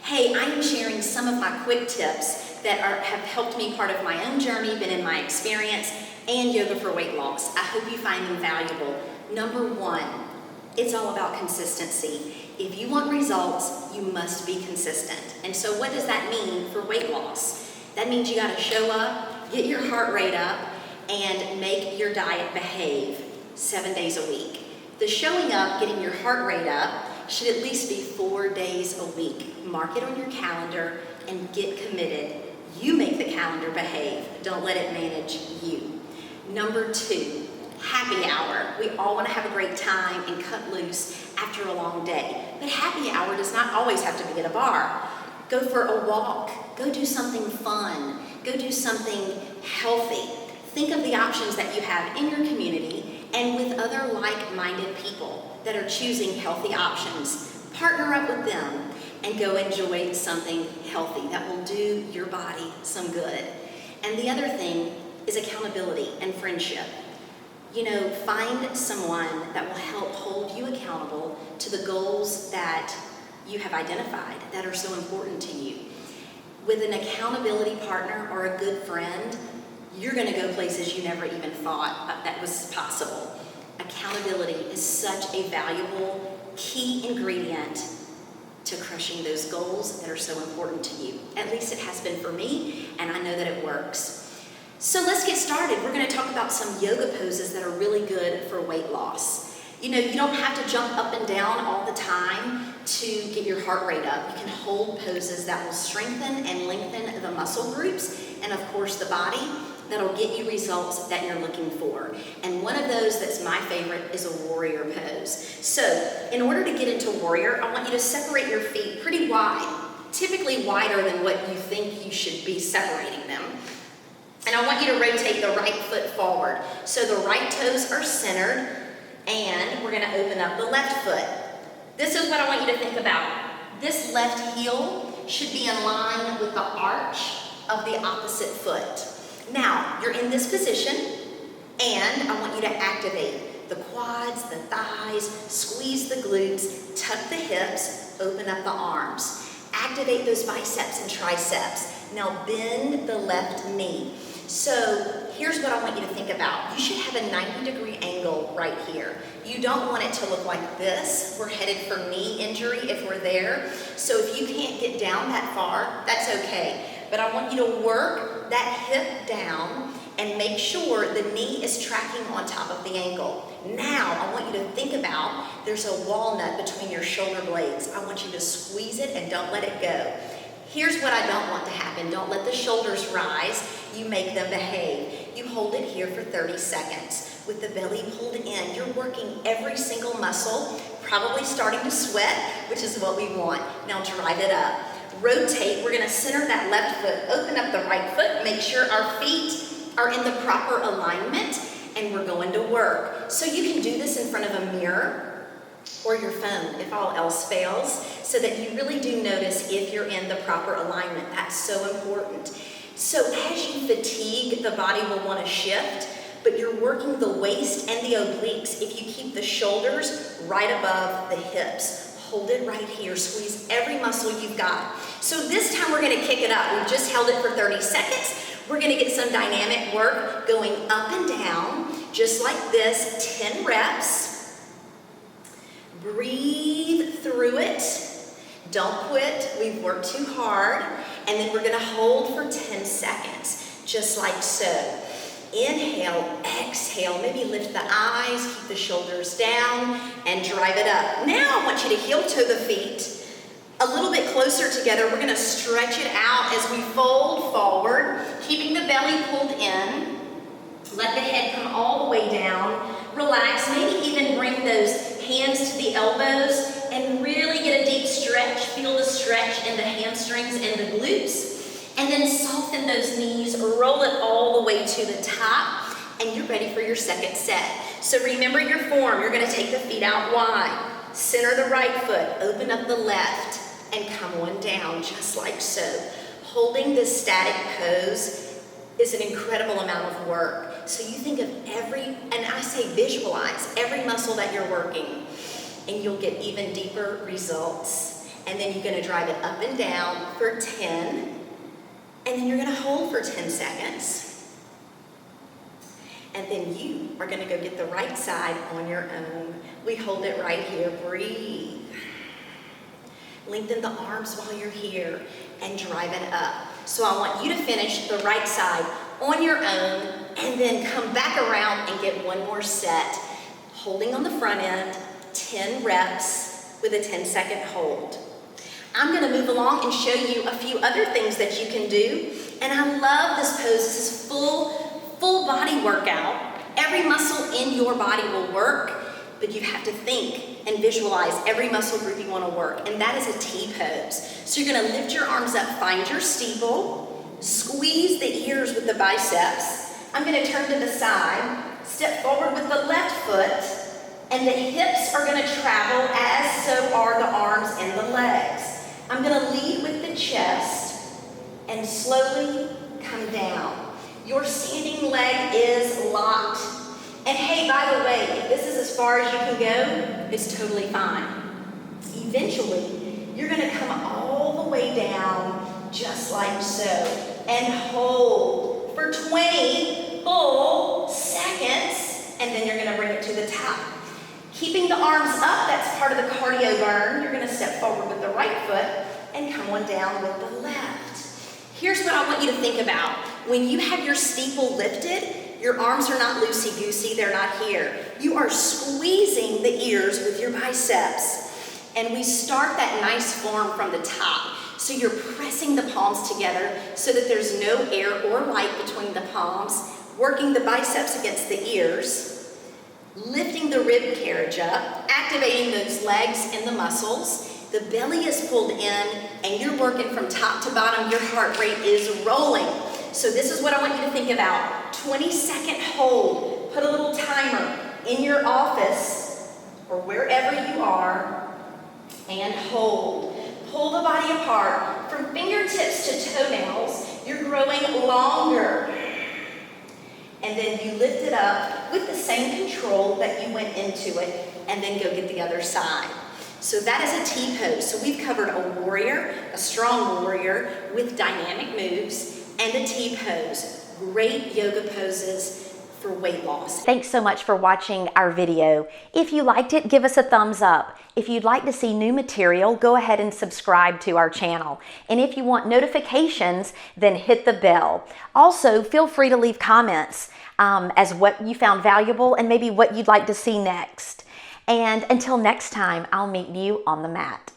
Hey, I am sharing some of my quick tips that have helped me part of my own journey, been in my experience, and yoga for weight loss. I hope you find them valuable. Number one, it's all about consistency. If you want results, you must be consistent. And so what does that mean for weight loss? That means you gotta show up, get your heart rate up, and make your diet behave 7 days a week. The showing up, getting your heart rate up, should at least be 4 days a week. Mark it on your calendar and get committed. You make the calendar behave. Don't let it manage you. Number two, happy hour. We all want to have a great time and cut loose after a long day. But happy hour does not always have to be at a bar. Go for a walk. Go do something fun. Go do something healthy. Think of the options that you have in your community and with other like-minded people that are choosing healthy options. Partner up with them and go enjoy something healthy that will do your body some good. And the other thing is accountability and friendship. You know, find someone that will help hold you accountable to the goals that you have identified that are so important to you. With an accountability partner or a good friend, you're gonna go places you never even thought that was possible. Accountability is such a valuable key ingredient to crushing those goals that are so important to you. At least it has been for me, and I know that it works. So let's get started. We're gonna talk about some yoga poses that are really good for weight loss. You know, you don't have to jump up and down all the time to get your heart rate up. You can hold poses that will strengthen and lengthen the muscle groups, and of course the body, that'll get you results that you're looking for. And one of those that's my favorite is a warrior pose. So in order to get into warrior, I want you to separate your feet pretty wide, typically wider than what you think you should be separating them. And I want you to rotate the right foot forward. So the right toes are centered, and we're gonna open up the left foot. This is what I want you to think about. This left heel should be in line with the arch of the opposite foot. Now, you're in this position, and I want you to activate the quads, the thighs, squeeze the glutes, tuck the hips, open up the arms. Activate those biceps and triceps. Now bend the left knee. So here's what I want you to think about. You should have a 90-degree angle right here. You don't want it to look like this. We're headed for knee injury if we're there. So if you can't get down that far, that's okay. But I want you to work that hip down and make sure the knee is tracking on top of the ankle. Now, I want you to think about there's a walnut between your shoulder blades. I want you to squeeze it and don't let it go. Here's what I don't want to happen. Don't let the shoulders rise. You make them behave. You hold it here for 30 seconds. With the belly pulled in, you're working every single muscle, probably starting to sweat, which is what we want. Now drive it up. Rotate, we're gonna center that left foot, open up the right foot, make sure our feet are in the proper alignment, and we're going to work. So you can do this in front of a mirror or your phone if all else fails, so that you really do notice if you're in the proper alignment. That's so important. So as you fatigue, the body will wanna shift, but you're working the waist and the obliques if you keep the shoulders right above the hips. Hold it right here, squeeze every muscle you've got. So this time we're gonna kick it up. We've just held it for 30 seconds. We're gonna get some dynamic work going up and down, just like this, 10 reps. Breathe through it. Don't quit, we've worked too hard. And then we're gonna hold for 10 seconds, just like so. Inhale, exhale, maybe lift the eyes, keep the shoulders down, and drive it up. Now I want you to heel-toe the feet a little bit closer together. We're gonna stretch it out as we fold forward, keeping the belly pulled in. Let the head come all the way down. Relax, maybe even bring those hands to the elbows and really get a deep stretch. Feel the stretch in the hamstrings and the glutes. And then soften those knees, roll it all the way to the top, and you're ready for your second set. So remember your form. You're gonna take the feet out wide, center the right foot, open up the left, and come on down, just like so. Holding this static pose is an incredible amount of work. So you think of and I say visualize every muscle that you're working, and you'll get even deeper results. And then you're gonna drive it up and down for 10. And then you're gonna hold for 10 seconds. And then you are gonna go get the right side on your own. We hold it right here, breathe. Lengthen the arms while you're here and drive it up. So I want you to finish the right side on your own and then come back around and get one more set. Holding on the front end, 10 reps with a 10-second hold. I'm gonna move along and show you a few other things that you can do. And I love this pose. This is full body workout. Every muscle in your body will work, but you have to think and visualize every muscle group you want to work, and that is a T-pose. So you're going to lift your arms up, find your steeple, squeeze the ears with the biceps. I'm going to turn to the side, step forward with the left foot, and the hips are going to travel, as so are the arms and the legs. I'm going to lead with the chest and slowly come down. Your standing leg is locked. And hey, by the way, if this is as far as you can go, it's totally fine. Eventually, you're gonna come all the way down, just like so, and hold for 20 full seconds, and then you're gonna bring it to the top. Keeping the arms up, that's part of the cardio burn. You're gonna step forward with the right foot and come on down with the left. Here's what I want you to think about. When you have your steeple lifted, your arms are not loosey-goosey, they're not here. You are squeezing the ears with your biceps. And we start that nice form from the top. So you're pressing the palms together so that there's no air or light between the palms, working the biceps against the ears, lifting the rib carriage up, activating those legs and the muscles. The belly is pulled in and you're working from top to bottom. Your heart rate is rolling. So this is what I want you to think about. 20-second hold. Put a little timer in your office or wherever you are and hold. Pull the body apart. From fingertips to toenails, you're growing longer. And then you lift it up with the same control that you went into it, and then go get the other side. So that is a T-pose. So we've covered a warrior, a strong warrior with dynamic moves, and a T-pose. Great yoga poses for weight loss. Thanks so much for watching our video. If you liked it, give us a thumbs up. If you'd like to see new material, go ahead and subscribe to our channel. And if you want notifications, then hit the bell. Also, feel free to leave comments as what you found valuable and maybe what you'd like to see next. And until next time, I'll meet you on the mat.